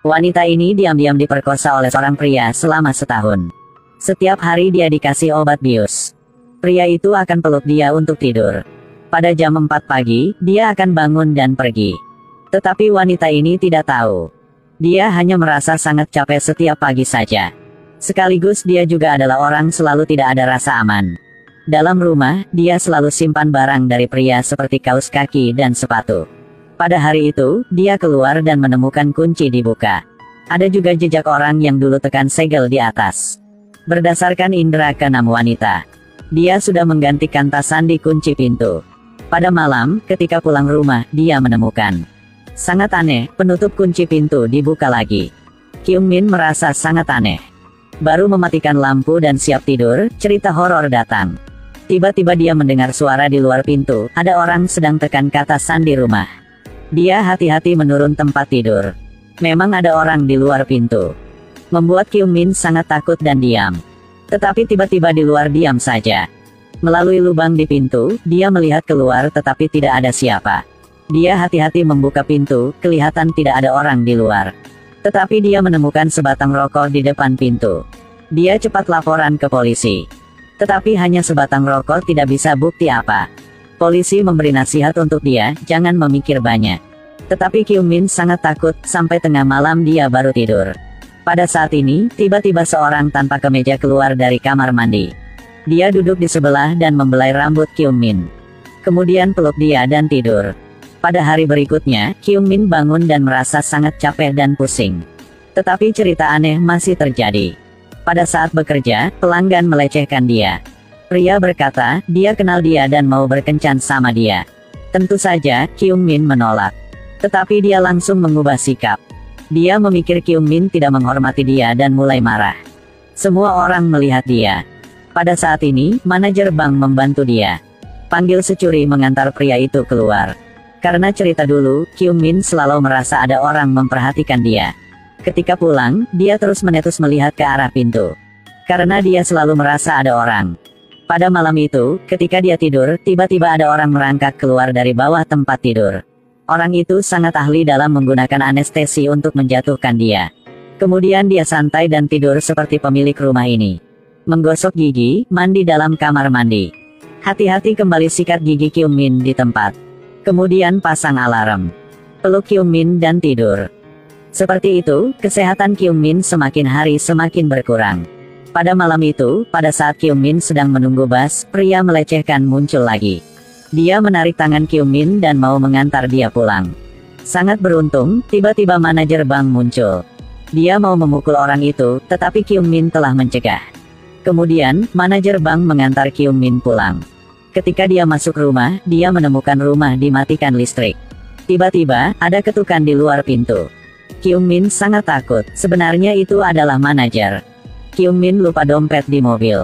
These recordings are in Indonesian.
Wanita ini diam-diam diperkosa oleh seorang pria selama setahun. Setiap hari dia dikasih obat bius. Pria itu akan peluk dia untuk tidur. Pada jam 4 pagi, dia akan bangun dan pergi. Tetapi wanita ini tidak tahu. Dia hanya merasa sangat capek setiap pagi saja. Sekaligus dia juga adalah orang selalu tidak ada rasa aman. Dalam rumah, dia selalu simpan barang dari pria seperti kaos kaki dan sepatu. Pada hari itu, dia keluar dan menemukan kunci dibuka. Ada juga jejak orang yang dulu tekan segel di atas. Berdasarkan indera keenam wanita, dia sudah menggantikan tasan di kunci pintu. Pada malam, ketika pulang rumah, dia menemukan. Sangat aneh, penutup kunci pintu dibuka lagi. Kyung Min merasa sangat aneh. Baru mematikan lampu dan siap tidur, cerita horor datang. Tiba-tiba dia mendengar suara di luar pintu, ada orang sedang tekan ke atasan di rumah. Dia hati-hati menurun tempat tidur. Memang ada orang di luar pintu. Membuat Kyung Min sangat takut dan diam. Tetapi tiba-tiba di luar diam saja. Melalui lubang di pintu, dia melihat keluar tetapi tidak ada siapa. Dia hati-hati membuka pintu, kelihatan tidak ada orang di luar. Tetapi dia menemukan sebatang rokok di depan pintu. Dia cepat laporan ke polisi. Tetapi hanya sebatang rokok tidak bisa bukti apa. Polisi memberi nasihat untuk dia, jangan memikir banyak. Tetapi Kyung Min sangat takut, sampai tengah malam dia baru tidur. Pada saat ini, tiba-tiba seorang tanpa kemeja keluar dari kamar mandi. Dia duduk di sebelah dan membelai rambut Kyung Min. Kemudian peluk dia dan tidur. Pada hari berikutnya, Kyung Min bangun dan merasa sangat capek dan pusing. Tetapi cerita aneh masih terjadi. Pada saat bekerja, pelanggan melecehkan dia. Pria berkata, dia kenal dia dan mau berkencan sama dia. Tentu saja, Kyung Min menolak. Tetapi dia langsung mengubah sikap. Dia memikir Kyung Min tidak menghormati dia dan mulai marah. Semua orang melihat dia. Pada saat ini, manajer bank membantu dia. Panggil securi mengantar pria itu keluar. Karena cerita dulu, Kyung Min selalu merasa ada orang memperhatikan dia. Ketika pulang, dia terus menetus melihat ke arah pintu. Karena dia selalu merasa ada orang. Pada malam itu, ketika dia tidur, tiba-tiba ada orang merangkak keluar dari bawah tempat tidur. Orang itu sangat ahli dalam menggunakan anestesi untuk menjatuhkan dia. Kemudian dia santai dan tidur seperti pemilik rumah ini. Menggosok gigi, mandi dalam kamar mandi. Hati-hati kembali sikat gigi Kyung Min di tempat. Kemudian pasang alarm. Peluk Kyung Min dan tidur. Seperti itu, kesehatan Kyung Min semakin hari semakin berkurang. Pada malam itu, pada saat Kyung Min sedang menunggu bus, pria melecehkan muncul lagi. Dia menarik tangan Kyung Min dan mau mengantar dia pulang. Sangat beruntung, tiba-tiba manajer bank muncul. Dia mau memukul orang itu, tetapi Kyung Min telah mencegah. Kemudian, manajer bank mengantar Kyung Min pulang. Ketika dia masuk rumah, dia menemukan rumah dimatikan listrik. Tiba-tiba, ada ketukan di luar pintu. Kyung Min sangat takut, sebenarnya itu adalah manajer. Kyung Min lupa dompet di mobil.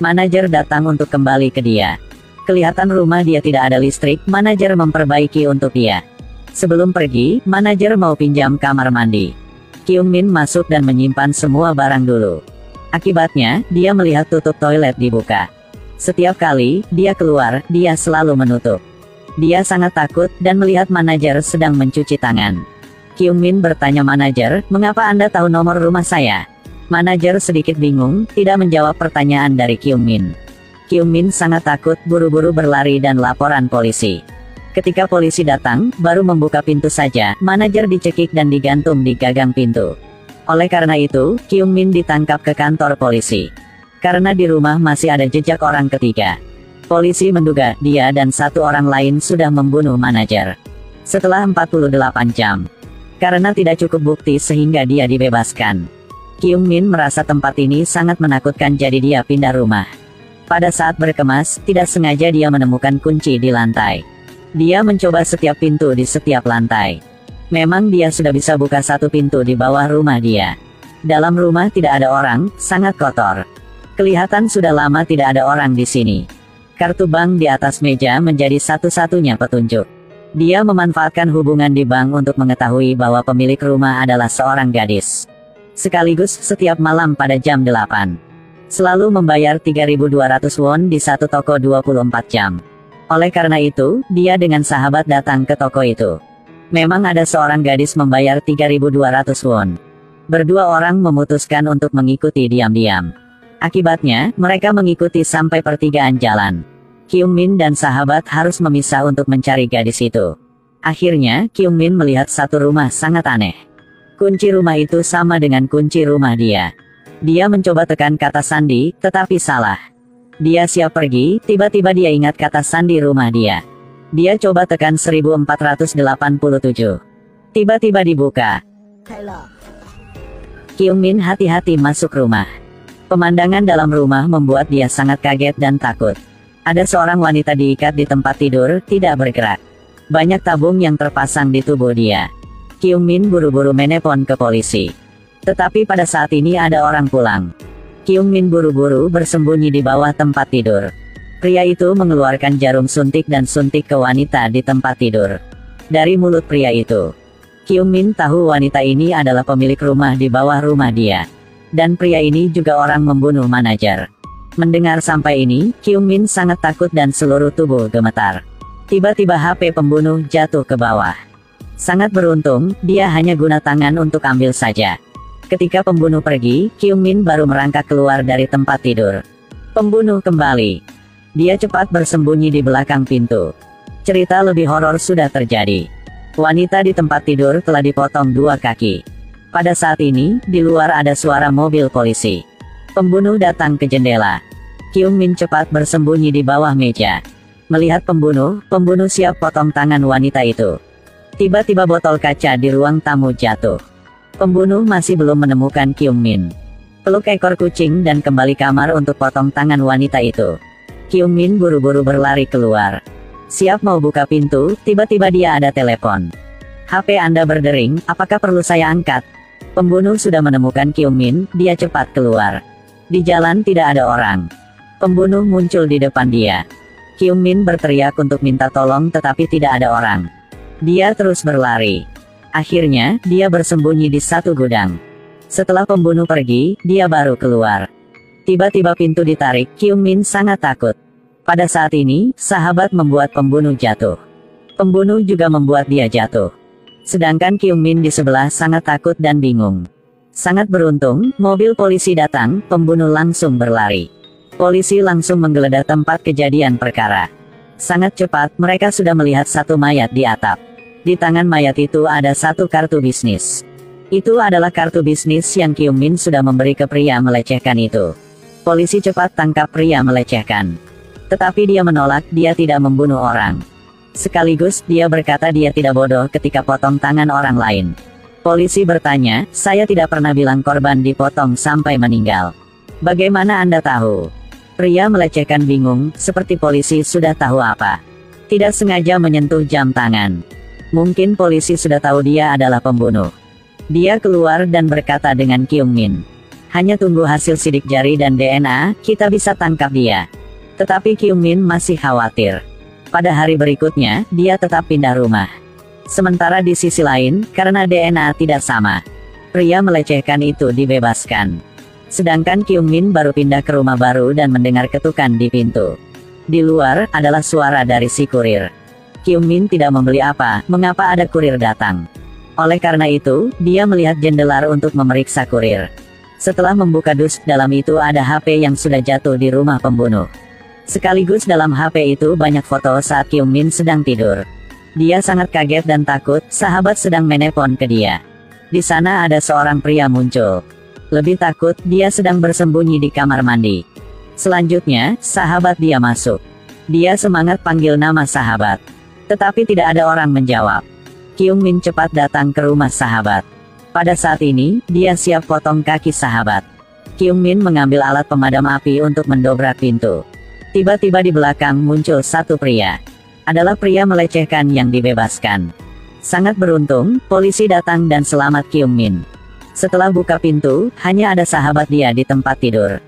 Manajer datang untuk kembali ke dia. Kelihatan rumah dia tidak ada listrik, manajer memperbaiki untuk dia. Sebelum pergi, manajer mau pinjam kamar mandi. Kyung Min masuk dan menyimpan semua barang dulu. Akibatnya, dia melihat tutup toilet dibuka. Setiap kali dia keluar, dia selalu menutup. Dia sangat takut dan melihat manajer sedang mencuci tangan. Kyung Min bertanya manajer, "Mengapa Anda tahu nomor rumah saya?" Manajer sedikit bingung, tidak menjawab pertanyaan dari Kyung Min. Kyung Min sangat takut, buru-buru berlari dan laporan polisi. Ketika polisi datang, baru membuka pintu saja, manajer dicekik dan digantung di gagang pintu. Oleh karena itu, Kyung Min ditangkap ke kantor polisi. Karena di rumah masih ada jejak orang ketiga. Polisi menduga, dia dan satu orang lain sudah membunuh manajer. Setelah 48 jam. Karena tidak cukup bukti sehingga dia dibebaskan. Kyung Min merasa tempat ini sangat menakutkan jadi dia pindah rumah. Pada saat berkemas, tidak sengaja dia menemukan kunci di lantai. Dia mencoba setiap pintu di setiap lantai. Memang dia sudah bisa buka satu pintu di bawah rumah dia. Dalam rumah tidak ada orang, sangat kotor. Kelihatan sudah lama tidak ada orang di sini. Kartu bank di atas meja menjadi satu-satunya petunjuk. Dia memanfaatkan hubungan di bank untuk mengetahui bahwa pemilik rumah adalah seorang gadis. Sekaligus setiap malam pada jam 8. Selalu membayar 3.200 won di satu toko 24 jam. Oleh karena itu, dia dengan sahabat datang ke toko itu. Memang ada seorang gadis membayar 3.200 won. Berdua orang memutuskan untuk mengikuti diam-diam. Akibatnya, mereka mengikuti sampai pertigaan jalan. Kyung-min dan sahabat harus memisah untuk mencari gadis itu. Akhirnya, Kyung-min melihat satu rumah sangat aneh. Kunci rumah itu sama dengan kunci rumah dia. Dia mencoba tekan kata sandi, tetapi salah. Dia siap pergi, tiba-tiba dia ingat kata sandi rumah dia. Dia coba tekan 1487. Tiba-tiba dibuka. Kyung-min hati-hati masuk rumah. Pemandangan dalam rumah membuat dia sangat kaget dan takut. Ada seorang wanita diikat di tempat tidur, tidak bergerak. Banyak tabung yang terpasang di tubuh dia. Kyung-min buru-buru menelpon ke polisi. Tetapi pada saat ini ada orang pulang. Kyung-min buru-buru bersembunyi di bawah tempat tidur. Pria itu mengeluarkan jarum suntik dan suntik ke wanita di tempat tidur. Dari mulut pria itu, Kyung-min tahu wanita ini adalah pemilik rumah di bawah rumah dia. Dan pria ini juga orang membunuh manajer. Mendengar sampai ini, Kyung-min sangat takut dan seluruh tubuh gemetar. Tiba-tiba HP pembunuh jatuh ke bawah. Sangat beruntung, dia hanya guna tangan untuk ambil saja. Ketika pembunuh pergi, Kyung-min baru merangkak keluar dari tempat tidur. Pembunuh kembali. Dia cepat bersembunyi di belakang pintu. Cerita lebih horor sudah terjadi. Wanita di tempat tidur telah dipotong 2 kaki. Pada saat ini, di luar ada suara mobil polisi. Pembunuh datang ke jendela. Kyung-min cepat bersembunyi di bawah meja. Melihat pembunuh siap potong tangan wanita itu. Tiba-tiba botol kaca di ruang tamu jatuh. Pembunuh masih belum menemukan Kyung-min. Peluk ekor kucing dan kembali kamar untuk potong tangan wanita itu. Kyung-min buru-buru berlari keluar. Siap mau buka pintu, tiba-tiba dia ada telepon. HP Anda berdering, apakah perlu saya angkat? Pembunuh sudah menemukan Kyung-min, dia cepat keluar. Di jalan tidak ada orang. Pembunuh muncul di depan dia. Kyung-min berteriak untuk minta tolong tetapi tidak ada orang. Dia terus berlari. Akhirnya, dia bersembunyi di satu gudang. Setelah pembunuh pergi, dia baru keluar. Tiba-tiba pintu ditarik, Kyung-min sangat takut. Pada saat ini, sahabat membuat pembunuh jatuh. Pembunuh juga membuat dia jatuh. Sedangkan Kyung-min di sebelah sangat takut dan bingung. Sangat beruntung, mobil polisi datang, pembunuh langsung berlari. Polisi langsung menggeledah tempat kejadian perkara. Sangat cepat, mereka sudah melihat satu mayat di atap. Di tangan mayat itu ada satu kartu bisnis. Itu adalah kartu bisnis yang Kyung-min sudah memberi ke pria melecehkan itu. Polisi cepat tangkap pria melecehkan. Tetapi dia menolak, dia tidak membunuh orang. Sekaligus, dia berkata dia tidak bodoh ketika potong tangan orang lain. Polisi bertanya, saya tidak pernah bilang korban dipotong sampai meninggal. Bagaimana Anda tahu? Pria melecehkan bingung, seperti polisi sudah tahu apa. Tidak sengaja menyentuh jam tangan. Mungkin polisi sudah tahu dia adalah pembunuh. Dia keluar dan berkata dengan Kyung-min. Hanya tunggu hasil sidik jari dan DNA, kita bisa tangkap dia. Tetapi Kyung-min masih khawatir. Pada hari berikutnya, dia tetap pindah rumah. Sementara di sisi lain, karena DNA tidak sama, pria melecehkan itu dibebaskan. Sedangkan Kyung-min baru pindah ke rumah baru dan mendengar ketukan di pintu. Di luar, adalah suara dari si kurir. Kyung-min tidak membeli apa, mengapa ada kurir datang. Oleh karena itu, dia melihat jendela untuk memeriksa kurir. Setelah membuka dus, dalam itu ada HP yang sudah jatuh di rumah pembunuh. Sekaligus dalam HP itu banyak foto saat Kyung-min sedang tidur. Dia sangat kaget dan takut, sahabat sedang menelpon ke dia. Di sana ada seorang pria muncul. Lebih takut, dia sedang bersembunyi di kamar mandi. Selanjutnya, sahabat dia masuk. Dia semangat panggil nama sahabat. Tetapi tidak ada orang menjawab. Kyung-min cepat datang ke rumah sahabat. Pada saat ini, dia siap potong kaki sahabat. Kyung-min mengambil alat pemadam api untuk mendobrak pintu. Tiba-tiba di belakang muncul satu pria. Adalah pria melecehkan yang dibebaskan. Sangat beruntung, polisi datang dan selamat Kyung-min. Setelah buka pintu, hanya ada sahabat dia di tempat tidur.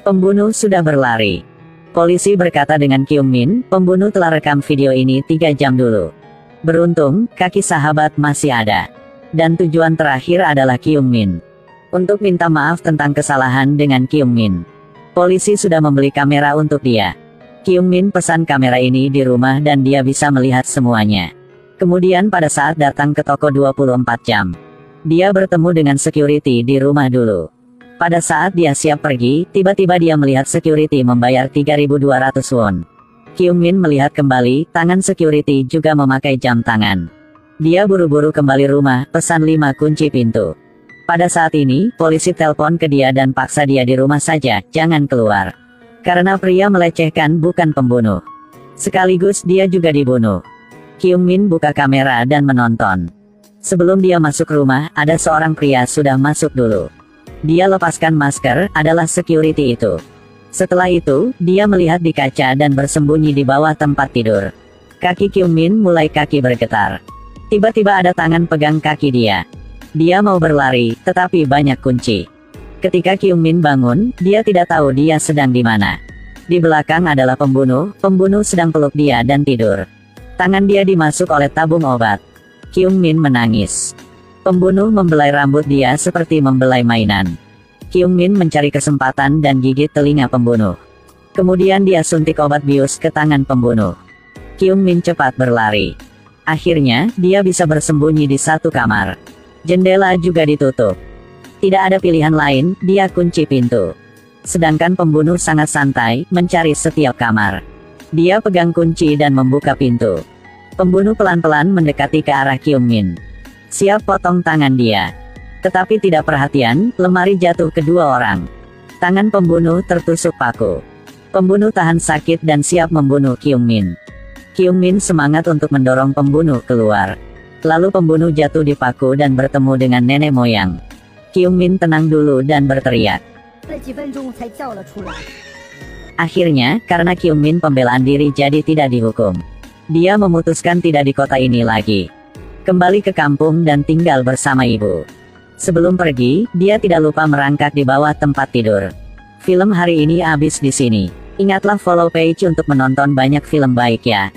Pembunuh sudah berlari. Polisi berkata dengan Kyung-min, pembunuh telah rekam video ini 3 jam dulu. Beruntung, kaki sahabat masih ada. Dan tujuan terakhir adalah Kyung-min. Untuk minta maaf tentang kesalahan dengan Kyung-min. Polisi sudah membeli kamera untuk dia. Kyung-min pesan kamera ini di rumah dan dia bisa melihat semuanya. Kemudian pada saat datang ke toko 24 jam, dia bertemu dengan security di rumah dulu. Pada saat dia siap pergi, tiba-tiba dia melihat security membayar 3.200 won. Kyung-min melihat kembali, tangan security juga memakai jam tangan. Dia buru-buru kembali rumah, pesan 5 kunci pintu. Pada saat ini, polisi telepon ke dia dan paksa dia di rumah saja, jangan keluar. Karena pria melecehkan bukan pembunuh. Sekaligus dia juga dibunuh. Kyung-min buka kamera dan menonton. Sebelum dia masuk rumah, ada seorang pria sudah masuk dulu. Dia lepaskan masker, adalah security itu. Setelah itu, dia melihat di kaca dan bersembunyi di bawah tempat tidur. Kaki Kyung-min mulai kaki bergetar. Tiba-tiba ada tangan pegang kaki dia. Dia mau berlari, tetapi banyak kunci. Ketika Kyung-min bangun, dia tidak tahu dia sedang di mana. Di belakang adalah pembunuh sedang peluk dia dan tidur. Tangan dia dimasuk oleh tabung obat. Kyung-min menangis. Pembunuh membelai rambut dia seperti membelai mainan. Kyung-min mencari kesempatan dan gigit telinga pembunuh. Kemudian dia suntik obat bius ke tangan pembunuh. Kyung-min cepat berlari. Akhirnya, dia bisa bersembunyi di satu kamar. Jendela juga ditutup. Tidak ada pilihan lain, dia kunci pintu. Sedangkan pembunuh sangat santai, mencari setiap kamar. Dia pegang kunci dan membuka pintu. Pembunuh pelan-pelan mendekati ke arah Kyung-min. Siap potong tangan dia. Tetapi tidak perhatian, lemari jatuh ke 2 orang. Tangan pembunuh tertusuk paku. Pembunuh tahan sakit dan siap membunuh Kyung-min. Kyung-min semangat untuk mendorong pembunuh keluar. Lalu pembunuh jatuh di paku dan bertemu dengan nenek moyang. Kyung-min tenang dulu dan berteriak. Akhirnya, karena Kyung-min pembelaan diri jadi tidak dihukum. Dia memutuskan tidak di kota ini lagi. Kembali ke kampung dan tinggal bersama ibu. Sebelum pergi, dia tidak lupa merangkak di bawah tempat tidur. Film hari ini habis di sini. Ingatlah follow page untuk menonton banyak film baik ya.